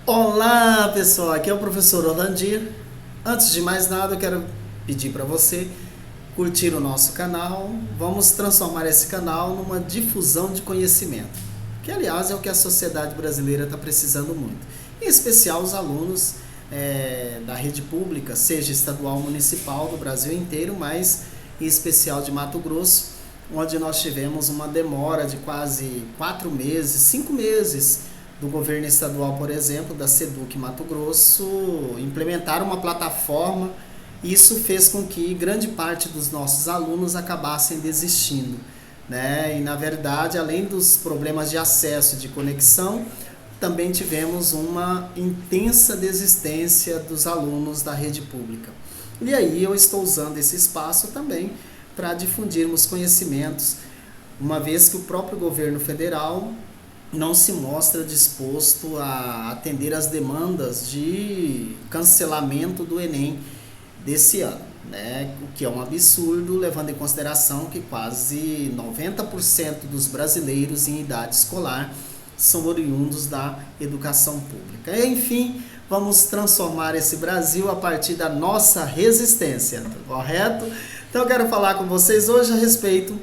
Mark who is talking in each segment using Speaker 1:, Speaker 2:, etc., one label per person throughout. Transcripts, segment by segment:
Speaker 1: Olá pessoal, aqui é o professor Orlandir. Antes de mais nada, eu quero pedir para você curtir o nosso canal. Vamos transformar esse canal numa difusão de conhecimento, que aliás é o que a sociedade brasileira está precisando muito, em especial os alunos da rede pública, seja estadual ou municipal do Brasil inteiro, mas em especial de Mato Grosso, onde nós tivemos uma demora de quase 4 meses, 5 meses, do governo estadual, por exemplo, da SEDUC Mato Grosso, implementar uma plataforma. Isso fez com que grande parte dos nossos alunos acabassem desistindo, né? E na verdade, além dos problemas de acesso, de conexão, também tivemos uma intensa desistência dos alunos da rede pública. E aí eu estou usando esse espaço também para difundirmos conhecimentos, uma vez que o próprio governo federal não se mostra disposto a atender às demandas de cancelamento do Enem desse ano, né? O que é um absurdo, levando em consideração que quase 90% dos brasileiros em idade escolar são oriundos da educação pública. Enfim, vamos transformar esse Brasil a partir da nossa resistência, correto? Então eu quero falar com vocês hoje a respeito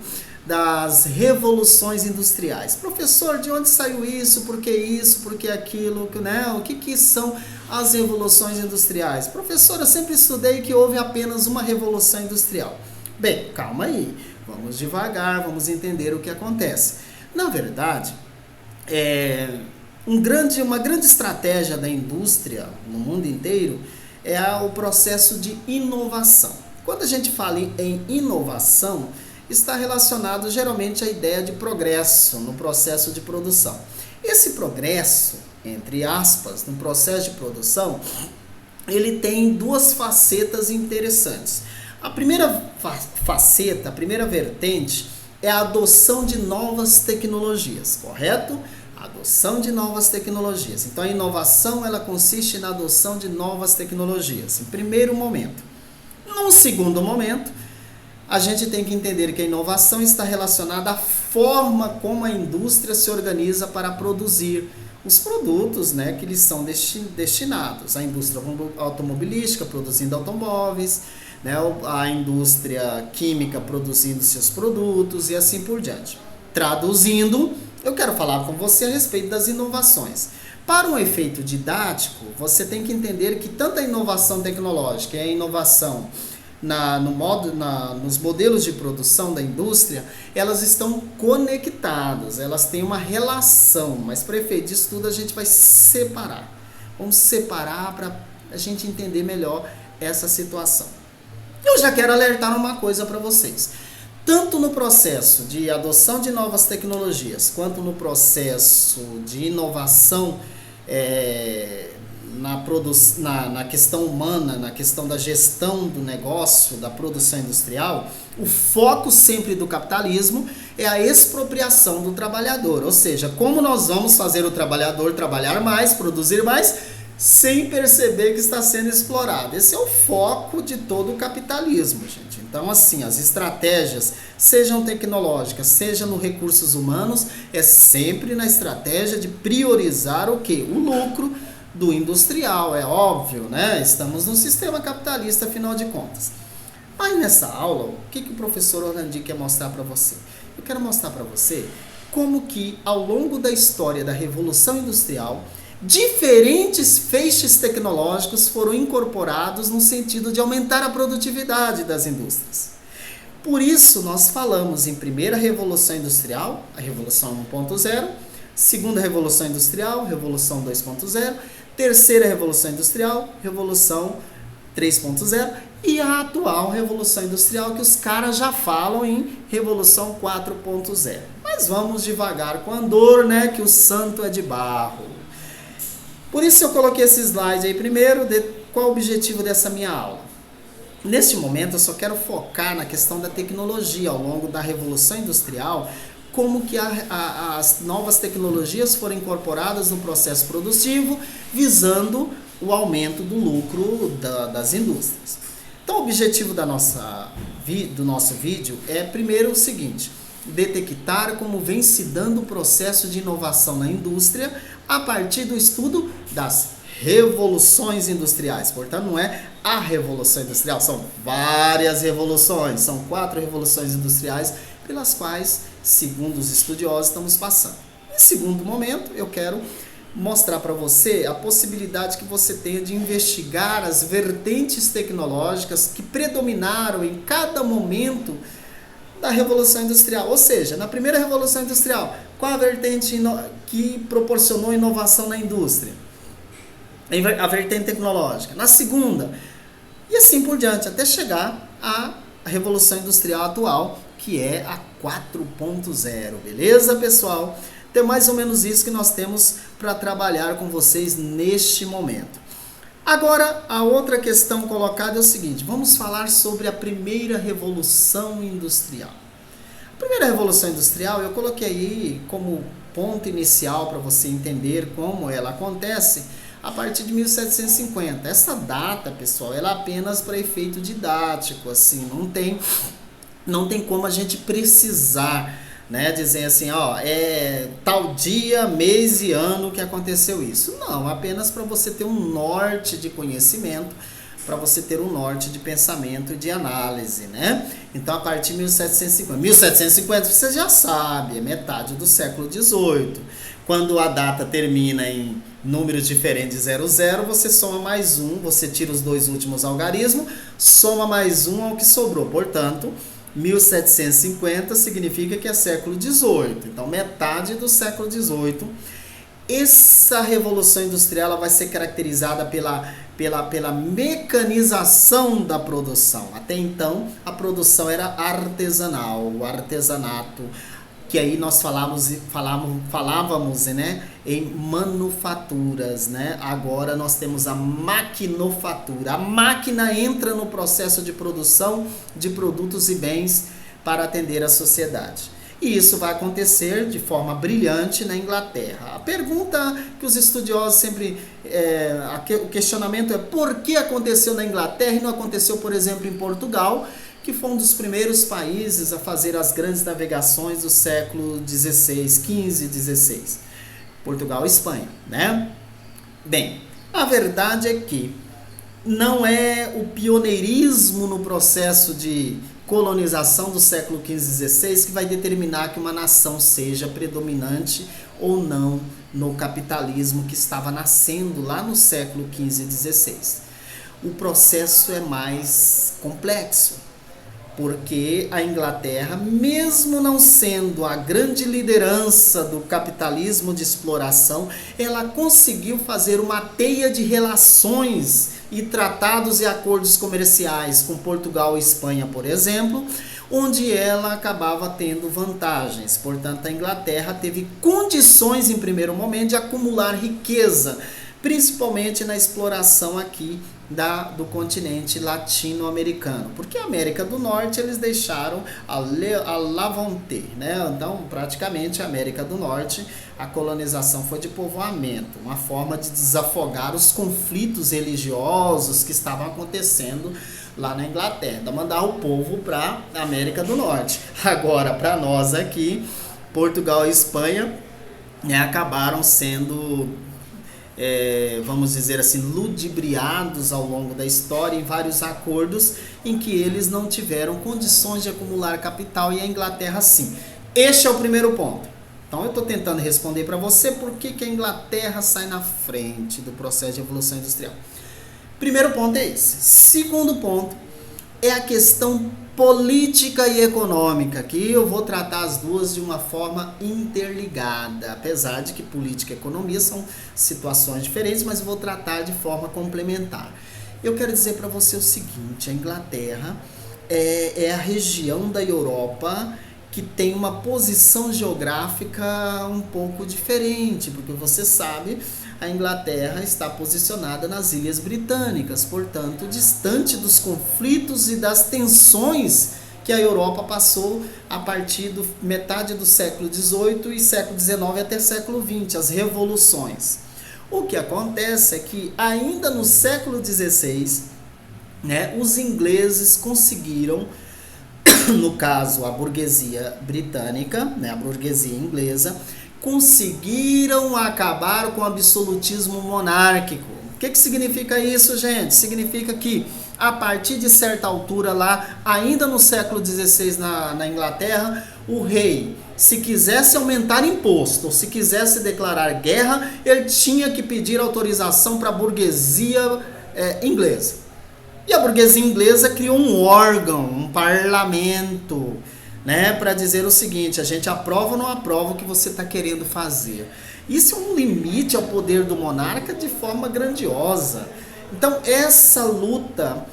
Speaker 1: das revoluções industriais. Professor, de onde saiu isso? Por que aquilo? Né? O que são as revoluções industriais? Professor, eu sempre estudei que houve apenas uma revolução industrial. Bem, calma aí. Vamos devagar, vamos entender o que acontece. Na verdade, uma grande estratégia da indústria no mundo inteiro é o processo de inovação. Quando a gente fala em inovação, está relacionado geralmente à ideia de progresso no processo de produção. Esse progresso, entre aspas, no processo de produção, ele tem duas facetas interessantes. A primeira faceta, a primeira vertente, é a adoção de novas tecnologias, correto? A adoção de novas tecnologias. Então a inovação ela consiste na adoção de novas tecnologias, em primeiro momento. Num segundo momento, a gente tem que entender que a inovação está relacionada à forma como a indústria se organiza para produzir os produtos, né, que lhes são destinados. A indústria automobilística produzindo automóveis, né, a indústria química produzindo seus produtos e assim por diante. Traduzindo, eu quero falar com você a respeito das inovações. Para um efeito didático, você tem que entender que tanto a inovação tecnológica e a inovação nos modelos de produção da indústria, elas estão conectadas, elas têm uma relação, mas para efeito disso tudo a gente vai separar. Vamos separar para a gente entender melhor essa situação. Eu já quero alertar uma coisa para vocês. Tanto no processo de adoção de novas tecnologias, quanto no processo de inovação na questão humana, na questão da gestão do negócio, da produção industrial, o foco sempre do capitalismo é a expropriação do trabalhador, ou seja, como nós vamos fazer o trabalhador trabalhar mais, produzir mais, sem perceber que está sendo explorado. Esse é o foco de todo o capitalismo, gente. Então, assim, as estratégias, sejam tecnológicas, seja nos recursos humanos, é sempre na estratégia de priorizar o quê? O lucro do industrial, é óbvio, né? Estamos num sistema capitalista, afinal de contas. Mas nessa aula, o que o professor Orlandir quer mostrar para você? Eu quero mostrar para você como que, ao longo da história da Revolução Industrial, diferentes feixes tecnológicos foram incorporados no sentido de aumentar a produtividade das indústrias. Por isso, nós falamos em primeira Revolução Industrial, a Revolução 1.0, segunda Revolução Industrial, Revolução 2.0, terceira Revolução Industrial, Revolução 3.0 e a atual Revolução Industrial que os caras já falam em Revolução 4.0. Mas vamos devagar com andor, né, que o santo é de barro. Por isso eu coloquei esse slide aí primeiro, qual o objetivo dessa minha aula. Neste momento eu só quero focar na questão da tecnologia ao longo da Revolução Industrial, como que as novas tecnologias foram incorporadas no processo produtivo, visando o aumento do lucro das indústrias. Então, o objetivo do nosso vídeo é, primeiro, o seguinte: detectar como vem se dando o processo de inovação na indústria a partir do estudo das revoluções industriais. Portanto, não é a Revolução Industrial, são várias revoluções, são 4 revoluções industriais pelas quais, segundo os estudiosos, estamos passando. Em segundo momento, eu quero mostrar para você a possibilidade que você tenha de investigar as vertentes tecnológicas que predominaram em cada momento da Revolução Industrial. Ou seja, na primeira Revolução Industrial, qual a vertente que proporcionou inovação na indústria? A vertente tecnológica. Na segunda, e assim por diante, até chegar à Revolução Industrial atual, que é a 4.0. Beleza, pessoal? Então é mais ou menos isso que nós temos para trabalhar com vocês neste momento. Agora, a outra questão colocada é o seguinte: vamos falar sobre a primeira Revolução Industrial. A primeira Revolução Industrial eu coloquei aí como ponto inicial para você entender como ela acontece a partir de 1750. Essa data, pessoal, ela é apenas para efeito didático, assim, não tem como a gente precisar, né, dizer assim, ó, é tal dia, mês e ano que aconteceu isso. Não, apenas para você ter um norte de conhecimento, para você ter um norte de pensamento e de análise, né? Então, a partir de 1750. 1750 você já sabe, é metade do século XVIII. Quando a data termina em números diferentes de 00, você soma mais um, você tira os 2 últimos algarismos, soma mais um ao que sobrou. Portanto, 1750 significa que é século XVIII. Então, metade do século XVIII. Essa Revolução Industrial ela vai ser caracterizada pela mecanização da produção. Até então, a produção era artesanal, o artesanato, que aí nós falávamos, né, em manufaturas, né? Agora nós temos a maquinofatura. A máquina entra no processo de produção de produtos e bens para atender a sociedade. E isso vai acontecer de forma brilhante na Inglaterra. A pergunta que os estudiosos sempre... o questionamento é por que aconteceu na Inglaterra e não aconteceu, por exemplo, em Portugal, que foi um dos primeiros países a fazer as grandes navegações do século XVI, XV e XVI. Portugal e Espanha, né? Bem, a verdade é que não é o pioneirismo no processo de colonização do século XV e XVI que vai determinar que uma nação seja predominante ou não no capitalismo que estava nascendo lá no século XV e XVI. O processo é mais complexo, porque a Inglaterra, mesmo não sendo a grande liderança do capitalismo de exploração, ela conseguiu fazer uma teia de relações e tratados e acordos comerciais com Portugal e Espanha, por exemplo, onde ela acabava tendo vantagens. Portanto, a Inglaterra teve condições, em primeiro momento, de acumular riqueza, principalmente na exploração aqui do continente latino-americano, porque a América do Norte eles deixaram a Levante, né? Então, praticamente a América do Norte, a colonização foi de povoamento, uma forma de desafogar os conflitos religiosos que estavam acontecendo lá na Inglaterra, mandar o povo para a América do Norte. Agora, para nós aqui, Portugal e Espanha, né, acabaram sendo... vamos dizer assim, ludibriados ao longo da história em vários acordos em que eles não tiveram condições de acumular capital e a Inglaterra sim. Este é o primeiro ponto. Então eu estou tentando responder para você por que a Inglaterra sai na frente do processo de evolução industrial. Primeiro ponto é esse. Segundo ponto é a questão política e econômica, que eu vou tratar as duas de uma forma interligada, apesar de que política e economia são situações diferentes, mas eu vou tratar de forma complementar. Eu quero dizer para você o seguinte: a Inglaterra é a região da Europa que tem uma posição geográfica um pouco diferente, porque você sabe, a Inglaterra está posicionada nas Ilhas Britânicas, portanto, distante dos conflitos e das tensões que a Europa passou a partir da metade do século XVIII e século XIX até século XX, as revoluções. O que acontece é que ainda no século XVI, né, os ingleses conseguiram, no caso a burguesia britânica, né, a burguesia inglesa, conseguiram acabar com o absolutismo monárquico. O que significa isso, gente? Significa que a partir de certa altura lá, ainda no século XVI na Inglaterra, o rei, se quisesse aumentar imposto, ou se quisesse declarar guerra, ele tinha que pedir autorização para a burguesia inglesa. E a burguesia inglesa criou um órgão, um parlamento, né, para dizer o seguinte: a gente aprova ou não aprova o que você está querendo fazer. Isso é um limite ao poder do monarca de forma grandiosa. Então essa luta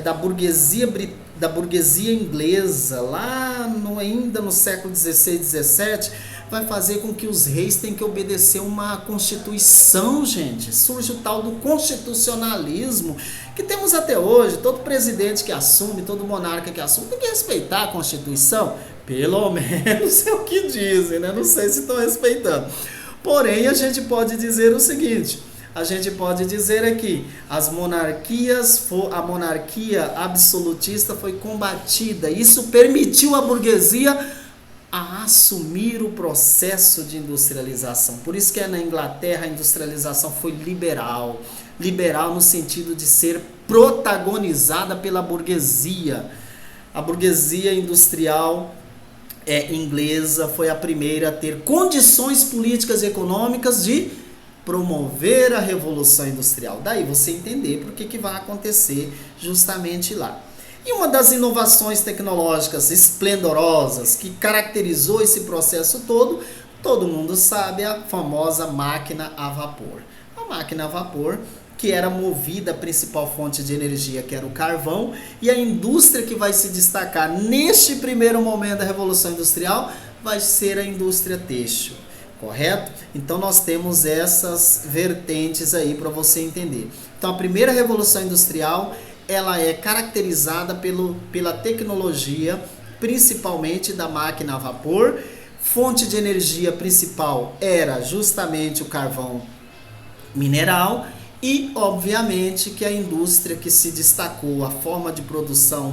Speaker 1: da burguesia inglesa, lá ainda no século XVI, XVII, vai fazer com que os reis tenham que obedecer uma constituição, gente. Surge o tal do constitucionalismo, que temos até hoje. Todo presidente que assume, todo monarca que assume, tem que respeitar a Constituição. Pelo menos é o que dizem, né? Não sei se estão respeitando. Porém, a gente pode dizer o seguinte: a gente pode dizer aqui, a monarquia absolutista foi combatida. Isso permitiu à burguesia a assumir o processo de industrialização. Por isso que na Inglaterra a industrialização foi liberal. Liberal no sentido de ser protagonizada pela burguesia. A burguesia industrial inglesa foi a primeira a ter condições políticas e econômicas de promover a Revolução Industrial. Daí você entender por que vai acontecer justamente lá. E uma das inovações tecnológicas esplendorosas que caracterizou esse processo todo mundo sabe, a famosa máquina a vapor. A máquina a vapor, que era movida, a principal fonte de energia, que era o carvão, e a indústria que vai se destacar neste primeiro momento da Revolução Industrial vai ser a indústria têxtil, correto? Então nós temos essas vertentes aí para você entender. Então a primeira Revolução Industrial, ela é caracterizada pela tecnologia, principalmente da máquina a vapor. Fonte de energia principal era justamente o carvão mineral. E, obviamente, que a indústria que se destacou, a forma de produção,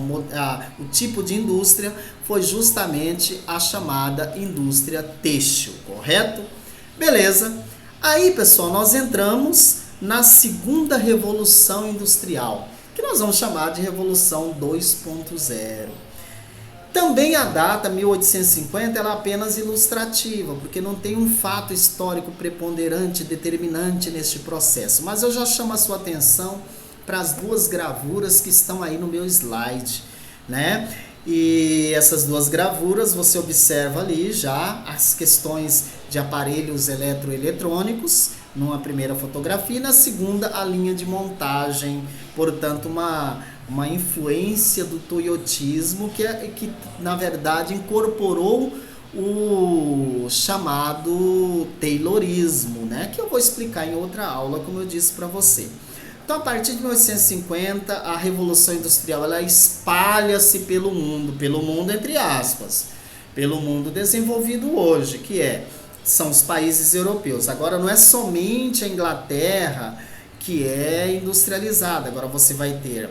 Speaker 1: o tipo de indústria, foi justamente a chamada indústria têxtil, correto? Beleza. Aí, pessoal, nós entramos na segunda revolução industrial, que nós vamos chamar de Revolução 2.0. Também a data 1850 ela é apenas ilustrativa, porque não tem um fato histórico preponderante, determinante neste processo. Mas eu já chamo a sua atenção para as duas gravuras que estão aí no meu slide, né? E essas duas gravuras você observa ali já as questões de aparelhos eletroeletrônicos, numa primeira fotografia, e na segunda a linha de montagem, portanto uma influência do toyotismo que na verdade incorporou o chamado taylorismo, né? Que eu vou explicar em outra aula, como eu disse para você. Então, a partir de 1850, a Revolução Industrial ela espalha-se pelo mundo entre aspas, pelo mundo desenvolvido hoje, são os países europeus. Agora não é somente a Inglaterra que é industrializada, agora você vai ter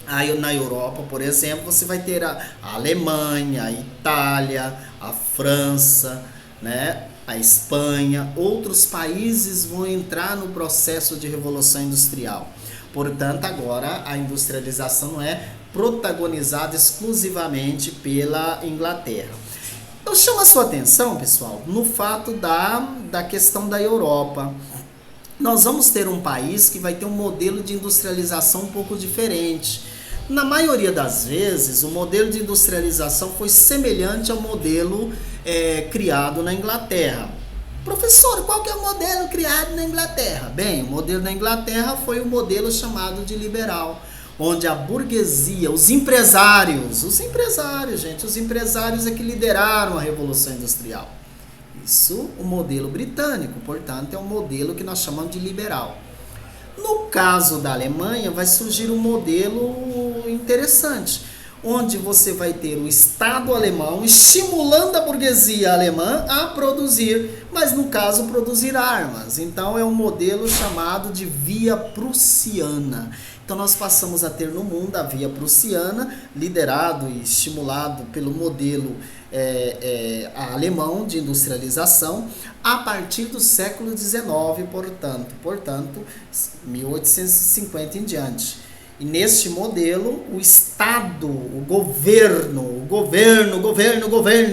Speaker 1: aí na Europa, por exemplo, você vai ter a Alemanha, a Itália, a França, né? A Espanha, outros países vão entrar no processo de revolução industrial. Portanto, agora a industrialização não é protagonizada exclusivamente pela Inglaterra. Eu chamo a sua atenção, pessoal, no fato da questão da Europa. Nós vamos ter um país que vai ter um modelo de industrialização um pouco diferente. Na maioria das vezes, o modelo de industrialização foi semelhante ao modelo criado na Inglaterra. Professor, qual que é o modelo criado na Inglaterra? Bem, o modelo da Inglaterra foi o modelo chamado de liberal, onde a burguesia, os empresários é que lideraram a Revolução Industrial. Isso, o modelo britânico, portanto, é um modelo que nós chamamos de liberal. No caso da Alemanha, vai surgir um modelo interessante, onde você vai ter o Estado alemão estimulando a burguesia alemã a produzir, mas no caso produzir armas. Então é um modelo chamado de via prussiana. Então nós passamos a ter no mundo a via prussiana, liderado e estimulado pelo modelo alemão de industrialização, a partir do século XIX, portanto 1850 em diante. E neste modelo, o Estado, o governo,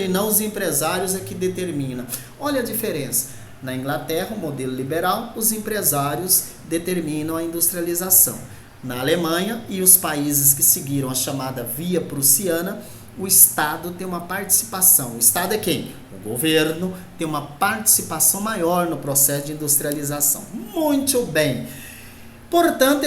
Speaker 1: e não os empresários é que determina. Olha a diferença. Na Inglaterra, o modelo liberal, os empresários determinam a industrialização. Na Alemanha e os países que seguiram a chamada via prussiana, o Estado tem uma participação. O Estado é quem? O governo tem uma participação maior no processo de industrialização. Muito bem. Portanto,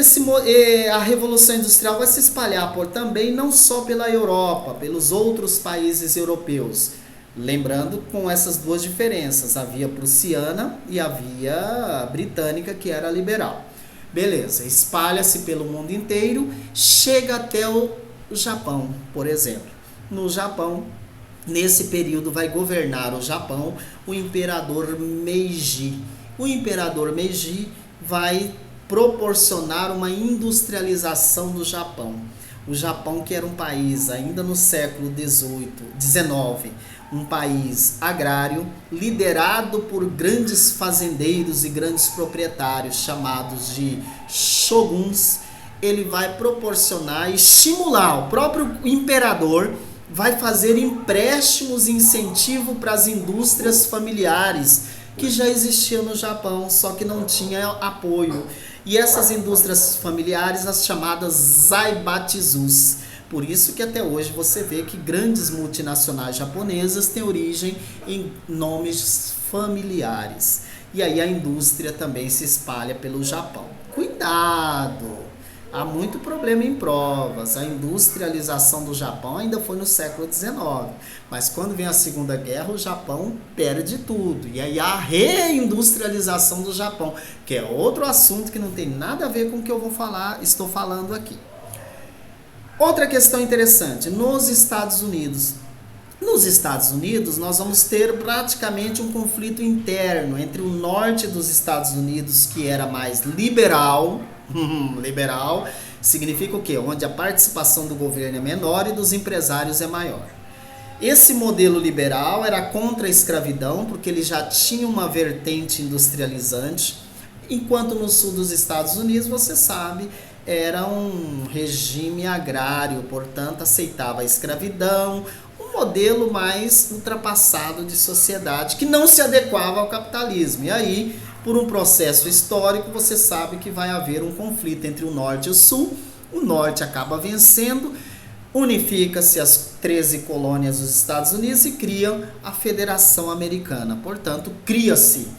Speaker 1: a Revolução Industrial vai se espalhar também não só pela Europa, pelos outros países europeus. Lembrando com essas duas diferenças, a via prussiana e a via britânica, que era liberal. Beleza, espalha-se pelo mundo inteiro, chega até o Japão, por exemplo. No Japão, nesse período vai governar o Japão o imperador Meiji. O imperador Meiji vai proporcionar uma industrialização do Japão. O Japão, que era um país ainda no século XIX, um país agrário, liderado por grandes fazendeiros e grandes proprietários, chamados de shoguns, ele vai proporcionar e estimular. O próprio imperador vai fazer empréstimos e incentivo para as indústrias familiares que já existiam no Japão, só que não tinha apoio. E essas indústrias familiares, as chamadas zaibatsus. Por isso que até hoje você vê que grandes multinacionais japonesas têm origem em nomes familiares. E aí a indústria também se espalha pelo Japão. Cuidado! Há muito problema em provas. A industrialização do Japão ainda foi no século XIX. Mas quando vem a Segunda Guerra, o Japão perde tudo. E aí a reindustrialização do Japão, que é outro assunto que não tem nada a ver com o que eu estou falando aqui. Outra questão interessante, nos Estados Unidos. Nos Estados Unidos, nós vamos ter praticamente um conflito interno entre o norte dos Estados Unidos, que era mais liberal. Liberal significa o quê? Onde a participação do governo é menor e dos empresários é maior. Esse modelo liberal era contra a escravidão, porque ele já tinha uma vertente industrializante, enquanto no sul dos Estados Unidos, você sabe, era um regime agrário, portanto aceitava a escravidão, um modelo mais ultrapassado de sociedade, que não se adequava ao capitalismo. E aí, por um processo histórico, você sabe que vai haver um conflito entre o norte e o sul. O norte acaba vencendo, unifica-se as 13 colônias dos Estados Unidos e criam a Federação Americana. Portanto, cria-se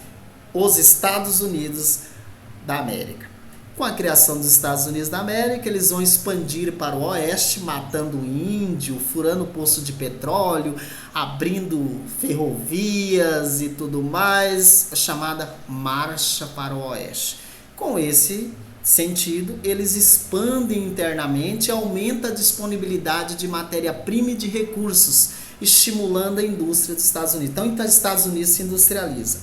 Speaker 1: os Estados Unidos da América. Com a criação dos Estados Unidos da América, eles vão expandir para o oeste, matando o índio, furando poço de petróleo, abrindo ferrovias e tudo mais, chamada Marcha para o Oeste. Com esse sentido, eles expandem internamente e aumentam a disponibilidade de matéria-prima e de recursos, estimulando a indústria dos Estados Unidos. Então, os Estados Unidos se industrializa,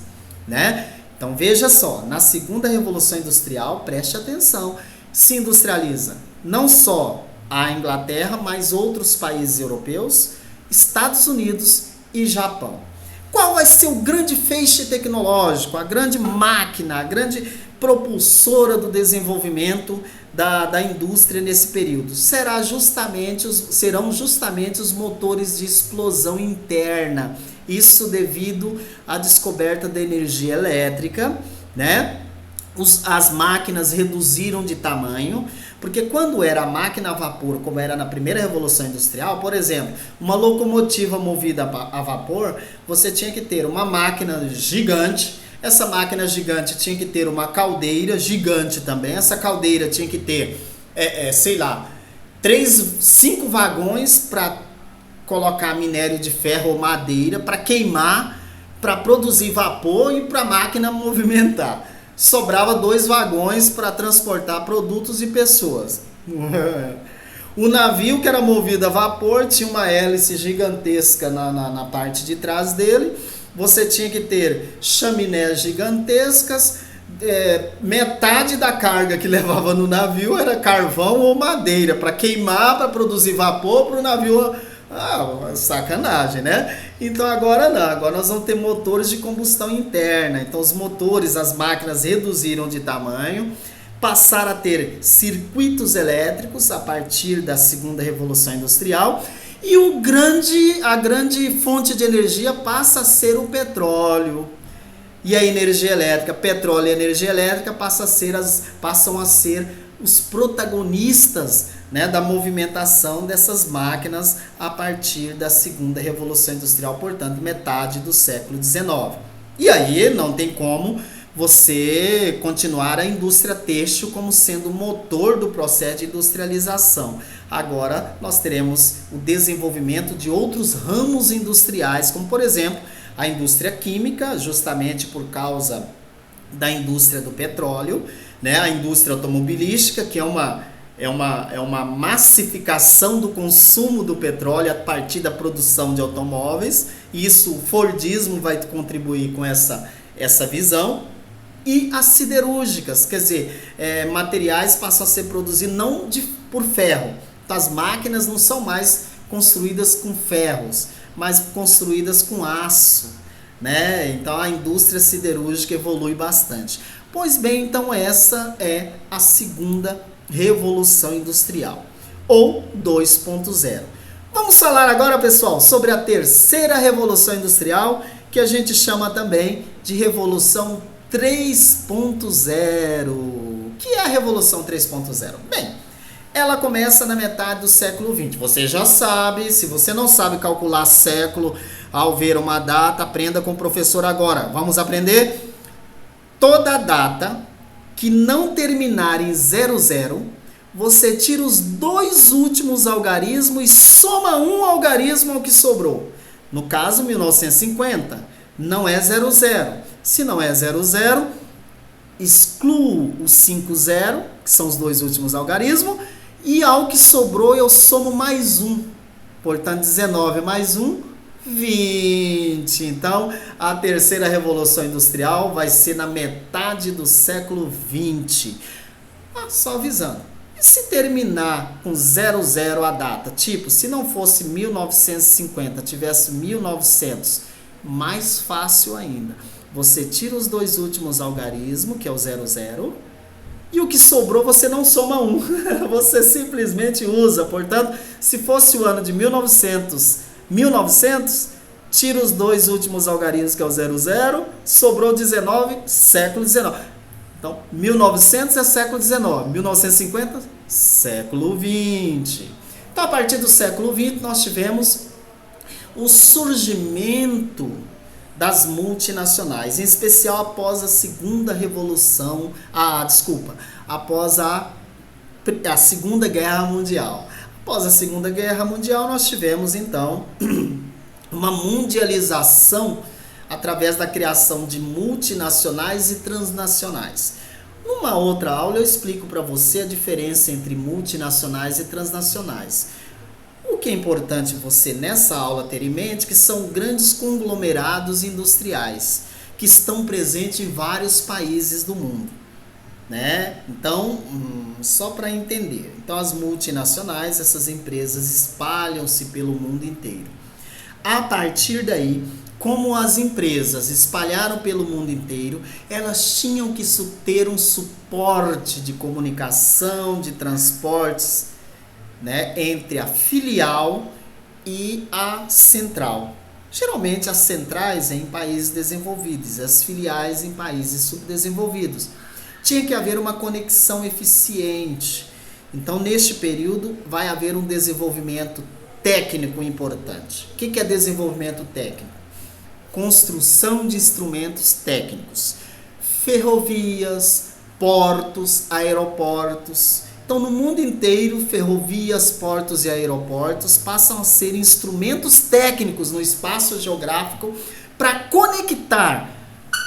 Speaker 1: né? Então veja só, na segunda revolução industrial, preste atenção, se industrializa não só a Inglaterra, mas outros países europeus, Estados Unidos e Japão. Qual vai ser o grande feixe tecnológico, a grande máquina, a grande propulsora do desenvolvimento da indústria nesse período? Serão justamente os motores de explosão interna. Isso devido à descoberta da energia elétrica, né? As máquinas reduziram de tamanho, porque quando era a máquina a vapor, como era na primeira revolução industrial, por exemplo, uma locomotiva movida a vapor, você tinha que ter uma máquina gigante. Essa máquina gigante tinha que ter uma caldeira gigante também. Essa caldeira tinha que ter, 5 vagões para colocar minério de ferro ou madeira, para queimar, para produzir vapor e para a máquina movimentar. Sobrava 2 vagões para transportar produtos e pessoas. O navio, que era movido a vapor, tinha uma hélice gigantesca na parte de trás dele. Você tinha que ter chaminés gigantescas. Metade da carga que levava no navio era carvão ou madeira para queimar, para produzir vapor para o navio. Sacanagem, né? Então agora não, agora nós vamos ter motores de combustão interna. Então os motores, as máquinas reduziram de tamanho, passaram a ter circuitos elétricos a partir da segunda revolução industrial, e a grande fonte de energia passa a ser o petróleo. E a energia elétrica, petróleo e energia elétrica passam a ser os protagonistas, né, da movimentação dessas máquinas a partir da segunda revolução industrial, portanto, metade do século XIX. E aí não tem como você continuar a indústria têxtil como sendo o motor do processo de industrialização. Agora nós teremos o desenvolvimento de outros ramos industriais, como por exemplo a indústria química, justamente por causa da indústria do petróleo, né? A indústria automobilística, que é uma massificação do consumo do petróleo a partir da produção de automóveis. Isso, o Fordismo vai contribuir com essa visão. E as siderúrgicas, quer dizer, materiais passam a ser produzidos não por ferro. Então, as máquinas não são mais construídas com ferros, mas construídas com aço, né? Então a indústria siderúrgica evolui bastante. Pois bem, então essa é a segunda revolução industrial, ou 2.0. Vamos falar agora, pessoal, sobre a terceira revolução industrial, que a gente chama também de revolução 3.0. O que é a revolução 3.0? Bem, ela começa na metade do século XX. Você já sabe, se você não sabe calcular século ao ver uma data, aprenda com o professor agora. Vamos aprender? Toda data que não terminar em 00, você tira os dois últimos algarismos e soma um algarismo ao que sobrou. No caso, 1950, não é 00. Se não é 00, excluo o 50, que são os dois últimos algarismos, e ao que sobrou eu somo mais um. Portanto, 19 mais 1, 20. Então, a terceira revolução industrial vai ser na metade do século 20. Só avisando. E se terminar com 00 a data? Tipo, se não fosse 1950, tivesse 1900, mais fácil ainda. Você tira os dois últimos algarismos, que é o 00, e o que sobrou você não soma um. Você simplesmente usa. Portanto, se fosse o ano de 1900, tira os dois últimos algarismos, que é o 00, sobrou 19, século 19. Então, 1900 é século 19, 1950, século 20. Então, a partir do século 20, nós tivemos o surgimento das multinacionais, em especial após a segunda revolução, após a Segunda Guerra Mundial. Após a Segunda Guerra Mundial, nós tivemos, então, uma mundialização através da criação de multinacionais e transnacionais. Numa outra aula eu explico para você a diferença entre multinacionais e transnacionais. O que é importante você nessa aula ter em mente que são grandes conglomerados industriais que estão presentes em vários países do mundo, né? Então, só para entender. Então, as multinacionais, essas empresas espalham-se pelo mundo inteiro. A partir daí, como as empresas espalharam pelo mundo inteiro, elas tinham que ter um suporte de comunicação, de transportes, né, entre a filial e a central. Geralmente as centrais em países desenvolvidos, as filiais em países subdesenvolvidos. Tinha que haver uma conexão eficiente. Então, neste período, vai haver um desenvolvimento técnico importante. O que é desenvolvimento técnico? Construção de instrumentos técnicos, ferrovias, portos, aeroportos. Então, no mundo inteiro, ferrovias, portos e aeroportos passam a ser instrumentos técnicos no espaço geográfico para conectar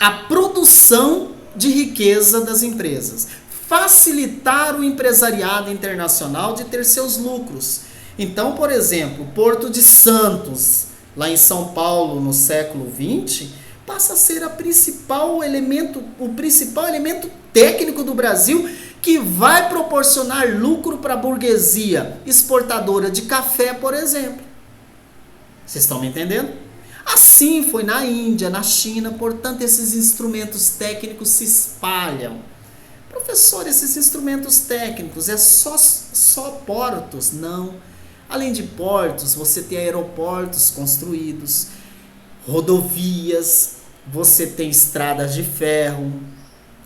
Speaker 1: a produção de riqueza das empresas, facilitar o empresariado internacional de ter seus lucros. Então, por exemplo, o Porto de Santos, lá em São Paulo, no século XX, passa a ser o principal elemento técnico do Brasil, que vai proporcionar lucro para a burguesia exportadora de café, por exemplo. Vocês estão me entendendo? Assim foi na Índia, na China, portanto, esses instrumentos técnicos se espalham. Professor, esses instrumentos técnicos é só portos? Não. Além de portos, você tem aeroportos construídos, rodovias, você tem estradas de ferro,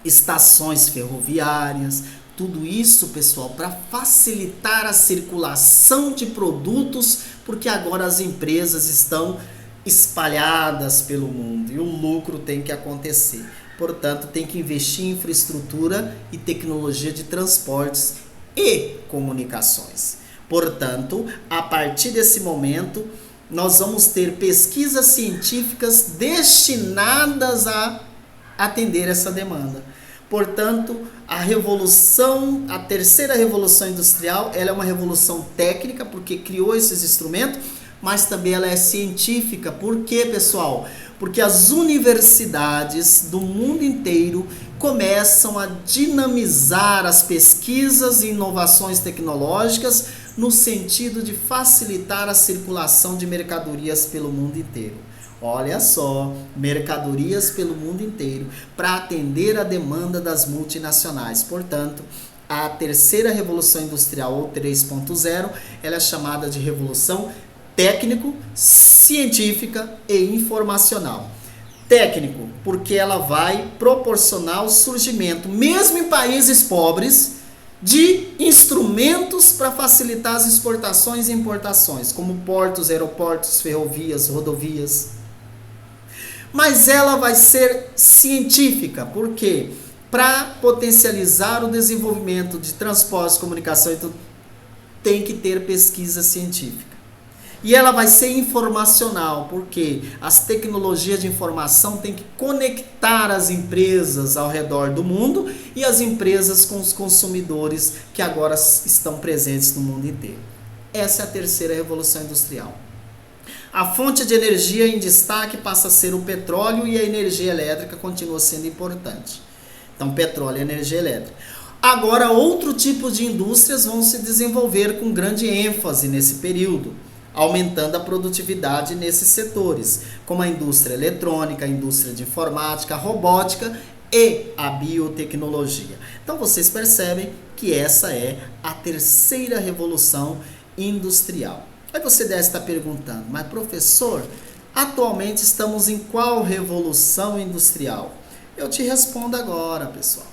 Speaker 1: estações ferroviárias, tudo isso, pessoal, para facilitar a circulação de produtos, porque agora as empresas estão espalhadas pelo mundo e o lucro tem que acontecer. Portanto, tem que investir em infraestrutura e tecnologia de transportes e comunicações. Portanto, a partir desse momento, nós vamos ter pesquisas científicas destinadas a atender essa demanda. Portanto, a terceira revolução industrial, ela é uma revolução técnica, porque criou esses instrumentos, mas também ela é científica. Por quê, pessoal? Porque as universidades do mundo inteiro começam a dinamizar as pesquisas e inovações tecnológicas no sentido de facilitar a circulação de mercadorias pelo mundo inteiro. Olha só, mercadorias pelo mundo inteiro para atender a demanda das multinacionais. Portanto, a terceira revolução industrial, ou 3.0, ela é chamada de revolução técnico, científica e informacional. Técnico, porque ela vai proporcionar o surgimento, mesmo em países pobres, de instrumentos para facilitar as exportações e importações, como portos, aeroportos, ferrovias, rodovias. Mas ela vai ser científica, porque para potencializar o desenvolvimento de transportes, comunicação, então, tem que ter pesquisa científica. E ela vai ser informacional, porque as tecnologias de informação têm que conectar as empresas ao redor do mundo e as empresas com os consumidores que agora estão presentes no mundo inteiro. Essa é a terceira revolução industrial. A fonte de energia em destaque passa a ser o petróleo e a energia elétrica continua sendo importante. Então, petróleo e energia elétrica. Agora, outro tipo de indústrias vão se desenvolver com grande ênfase nesse período, aumentando a produtividade nesses setores, como a indústria eletrônica, a indústria de informática, a robótica e a biotecnologia. Então vocês percebem que essa é a terceira revolução industrial. Aí você deve estar perguntando, mas professor, atualmente estamos em qual revolução industrial? Eu te respondo agora, pessoal.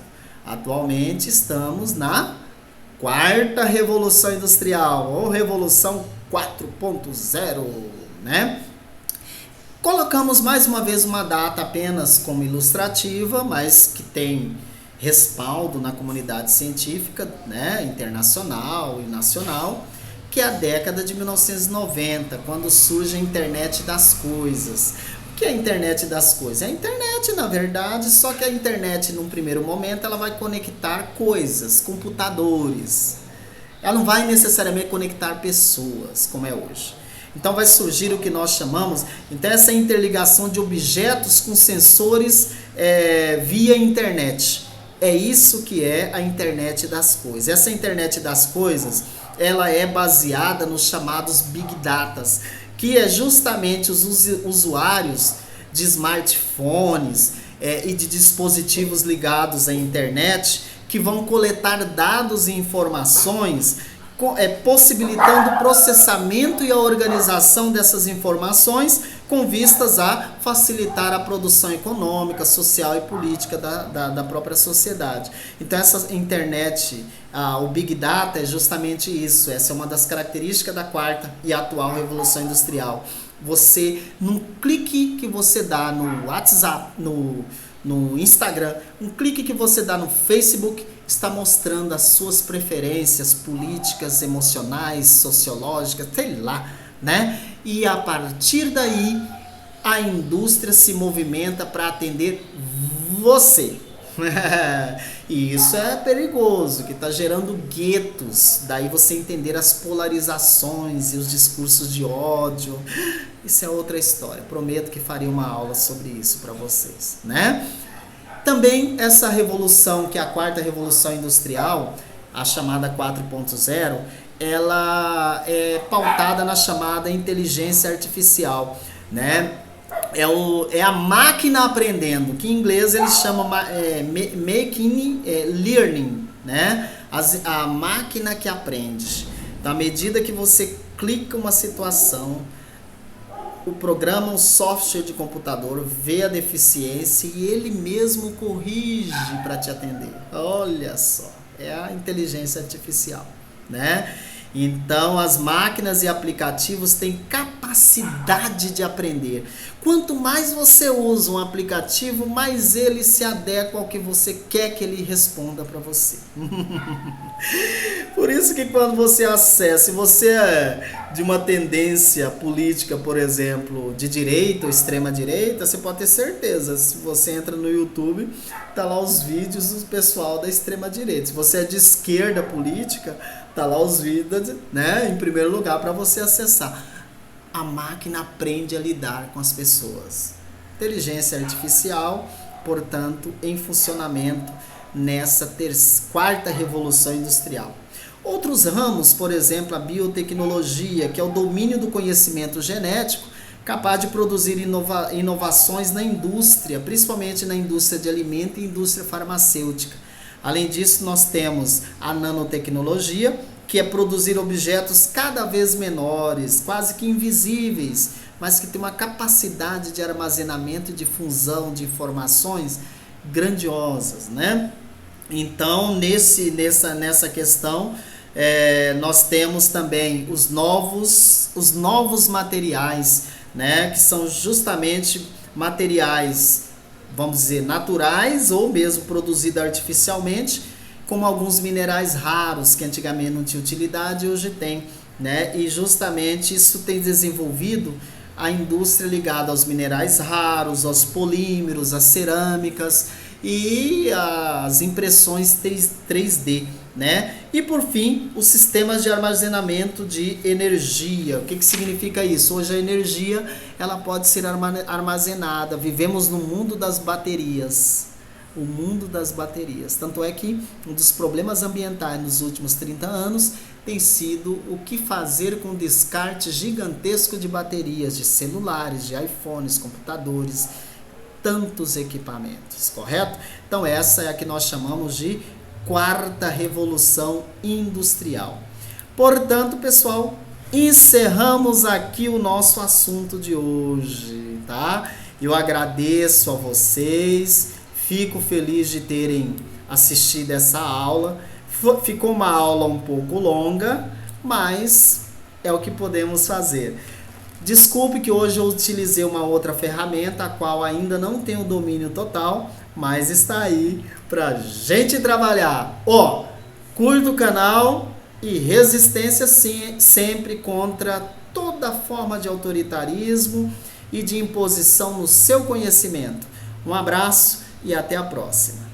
Speaker 1: Atualmente estamos na quarta revolução industrial, ou revolução 4.0, né? Colocamos mais uma vez uma data apenas como ilustrativa, mas que tem respaldo na comunidade científica, né, internacional e nacional, que é a década de 1990, quando surge a internet das coisas. O que é a internet das coisas? É a internet, na verdade, só que a internet, num primeiro momento, ela vai conectar coisas, computadores. Ela não vai necessariamente conectar pessoas, como é hoje. Então vai surgir o que nós chamamos, então essa interligação de objetos com sensores via internet. É isso que é a internet das coisas. Essa internet das coisas, ela é baseada nos chamados Big Datas, que é justamente os usuários de smartphones e de dispositivos ligados à internet que vão coletar dados e informações, possibilitando o processamento e a organização dessas informações com vistas a facilitar a produção econômica, social e política da própria sociedade. Então essa internet, o Big Data é justamente isso. Essa é uma das características da quarta e atual revolução industrial. Você, num clique que você dá no WhatsApp, no Instagram, um clique que você dá no Facebook, está mostrando as suas preferências políticas, emocionais, sociológicas, sei lá, né? E a partir daí, a indústria se movimenta para atender você. E isso é perigoso, que está gerando guetos. Daí você entender as polarizações e os discursos de ódio. Isso é outra história. Prometo que farei uma aula sobre isso para vocês, né? Também essa revolução, que é a quarta revolução industrial, a chamada 4.0, ela é pautada na chamada inteligência artificial, né? É a máquina aprendendo, que em inglês eles chamam machine learning, né? A máquina que aprende. Então, à medida que você clica uma situação, o programa, o software de computador vê a deficiência e ele mesmo corrige para te atender. Olha só, é a inteligência artificial, né? Então, as máquinas e aplicativos têm capacidade de aprender. Quanto mais você usa um aplicativo, mais ele se adequa ao que você quer que ele responda para você. Por isso que quando você acessa, se você é de uma tendência política, por exemplo, de direita ou extrema direita, você pode ter certeza, se você entra no YouTube, tá lá os vídeos do pessoal da extrema direita. Se você é de esquerda política, tá lá os vídeos, né, em primeiro lugar para você acessar. A máquina aprende a lidar com as pessoas. Inteligência artificial, portanto, em funcionamento nessa quarta revolução industrial. Outros ramos, por exemplo, a biotecnologia, que é o domínio do conhecimento genético, capaz de produzir inovações na indústria, principalmente na indústria de alimento e indústria farmacêutica. Além disso, nós temos a nanotecnologia, que é produzir objetos cada vez menores, quase que invisíveis, mas que tem uma capacidade de armazenamento e difusão de informações grandiosas, né? Então, nessa questão, nós temos também os novos materiais, né? Que são justamente materiais, vamos dizer, naturais ou mesmo produzidos artificialmente, como alguns minerais raros que antigamente não tinham utilidade e hoje tem, né? E justamente isso tem desenvolvido a indústria ligada aos minerais raros, aos polímeros, às cerâmicas e as impressões 3D, né? E por fim, os sistemas de armazenamento de energia. O que significa isso? Hoje a energia ela pode ser armazenada. Vivemos no mundo das baterias. O mundo das baterias. Tanto é que um dos problemas ambientais nos últimos 30 anos tem sido o que fazer com o descarte gigantesco de baterias, de celulares, de iPhones, computadores, tantos equipamentos, correto? Então essa é a que nós chamamos de quarta revolução industrial. Portanto, pessoal, encerramos aqui o nosso assunto de hoje, tá? Eu agradeço a vocês. Fico feliz de terem assistido essa aula. Ficou uma aula um pouco longa, mas é o que podemos fazer. Desculpe que hoje eu utilizei uma outra ferramenta, a qual ainda não tenho o domínio total, mas está aí pra gente trabalhar. Curta o canal e resistência sempre contra toda forma de autoritarismo e de imposição no seu conhecimento. Um abraço e até a próxima.